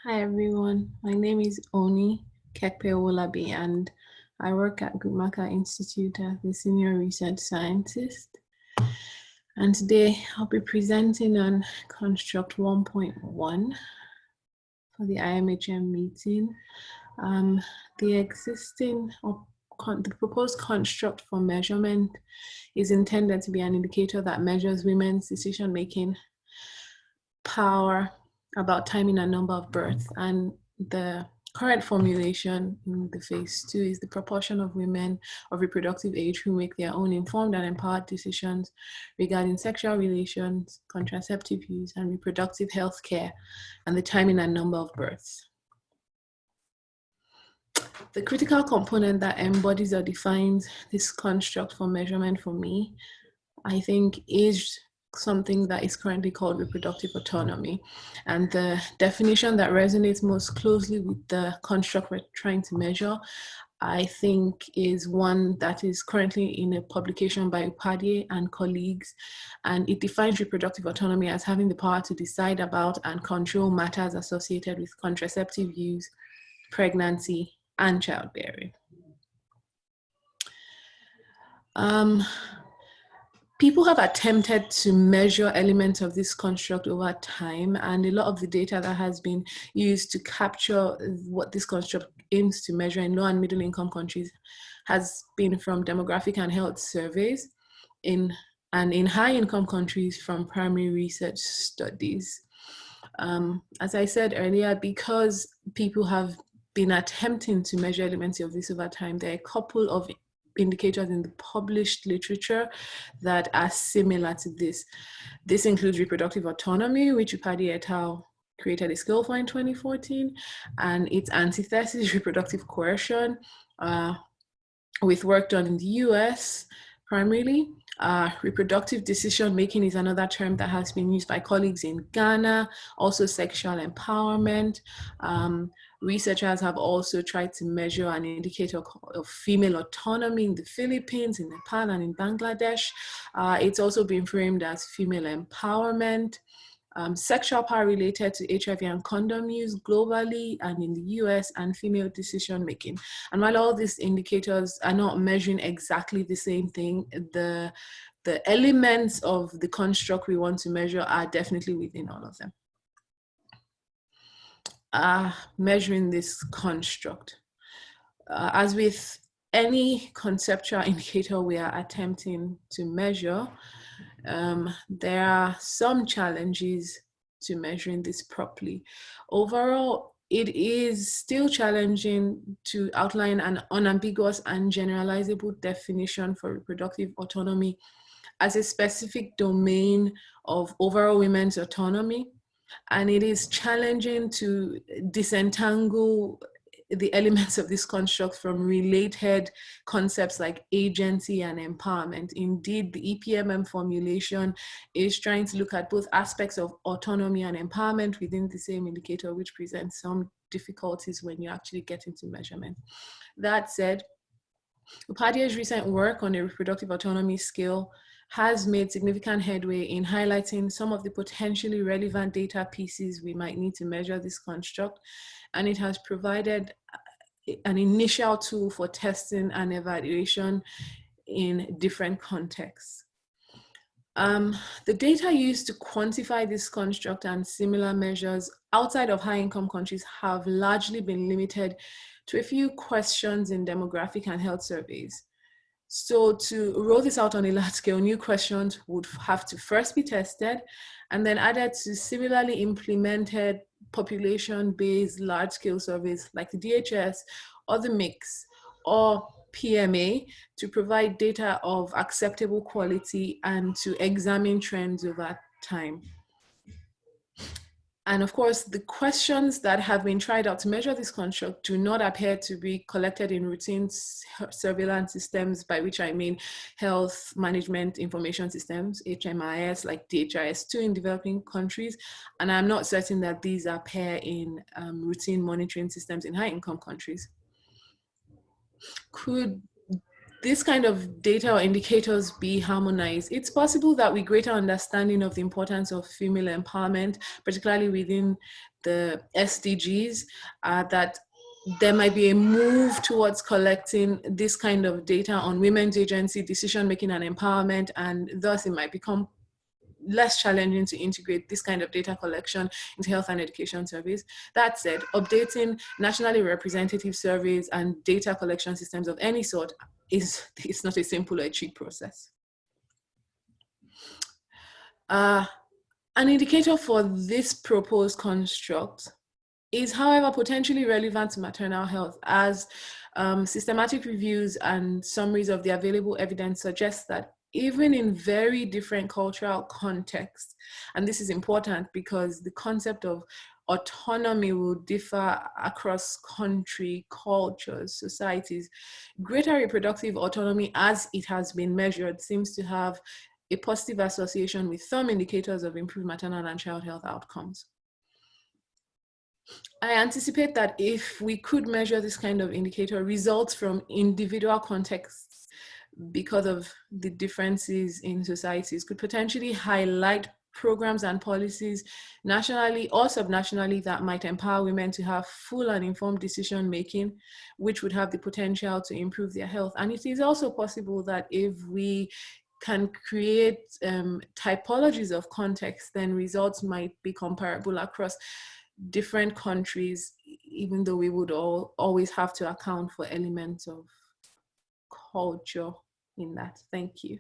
Hi everyone, my name is Onikepe Owolabi and I work at Gumaka Institute as a senior research scientist. And today I'll be presenting on Construct 1.1 for the IMHM meeting. The existing or the proposed construct for measurement is intended to be an indicator that measures women's decision-making power about timing and number of births. And the current formulation in the phase 2 is the proportion of women of reproductive age who make their own informed and empowered decisions regarding sexual relations, contraceptive use, and reproductive health care, and the timing and number of births. The critical component that embodies or defines this construct for measurement for me, I think, is something that is currently called reproductive autonomy. And the definition that resonates most closely with the construct we're trying to measure, I think, is one that is currently in a publication by Upadhyay and colleagues. And it defines reproductive autonomy as having the power to decide about and control matters associated with contraceptive use, pregnancy, and childbearing. People have attempted to measure elements of this construct over time, and a lot of the data that has been used to capture what this construct aims to measure in low and middle income countries has been from demographic and health surveys, and in high income countries from primary research studies. As I said earlier, because people have been attempting to measure elements of this over time, there are a couple of indicators in the published literature that are similar to this. This includes reproductive autonomy, which Upadhyay et al. Created a scale for in 2014, and its antithesis, reproductive coercion, with work done in the US primarily. Reproductive decision making is another term that has been used by colleagues in Ghana, also sexual empowerment. Researchers have also tried to measure an indicator of female autonomy in the Philippines, in Nepal, and in Bangladesh. It's also been framed as female empowerment. Sexual power related to HIV and condom use globally and in the US, and female decision making. And while all these indicators are not measuring exactly the same thing, the elements of the construct we want to measure are definitely within all of them. Measuring this construct. As with any conceptual indicator we are attempting to measure, there are some challenges to measuring this properly. Overall, it is still challenging to outline an unambiguous and generalizable definition for reproductive autonomy as a specific domain of overall women's autonomy. And it is challenging to disentangle the elements of this construct from related concepts like agency and empowerment. Indeed, the EPMM formulation is trying to look at both aspects of autonomy and empowerment within the same indicator, which presents some difficulties when you actually get into measurement. That said, Upadhyay's recent work on a reproductive autonomy scale has made significant headway in highlighting some of the potentially relevant data pieces we might need to measure this construct, and it has provided an initial tool for testing and evaluation in different contexts. The data used to quantify this construct and similar measures outside of high-income countries have largely been limited to a few questions in demographic and health surveys. So to roll this out on a large scale, new questions would have to first be tested and then added to similarly implemented population-based large-scale surveys like the DHS or the MIX or PMA to provide data of acceptable quality and to examine trends over time. And of course, the questions that have been tried out to measure this construct do not appear to be collected in routine surveillance systems, by which I mean health management information systems, HMIS, like DHIS2 in developing countries. And I'm not certain that these appear in routine monitoring systems in high-income countries. Could this kind of data or indicators be harmonized, it's possible that with greater understanding of the importance of female empowerment, particularly within the SDGs, that there might be a move towards collecting this kind of data on women's agency, decision making, and empowerment, and thus it might become less challenging to integrate this kind of data collection into health and education surveys. That said, updating nationally representative surveys and data collection systems of any sort it's not a simple or cheap process. An indicator for this proposed construct is, however, potentially relevant to maternal health, as systematic reviews and summaries of the available evidence suggest that even in very different cultural contexts, and this is important because the concept of autonomy will differ across country, cultures, societies, greater reproductive autonomy as it has been measured seems to have a positive association with some indicators of improved maternal and child health outcomes. I anticipate that if we could measure this kind of indicator, results from individual contexts because of the differences in societies could potentially highlight programs and policies nationally or subnationally that might empower women to have full and informed decision making, which would have the potential to improve their health. And it is also possible that if we can create typologies of context, then results might be comparable across different countries, even though we would always have to account for elements of culture in that. Thank you.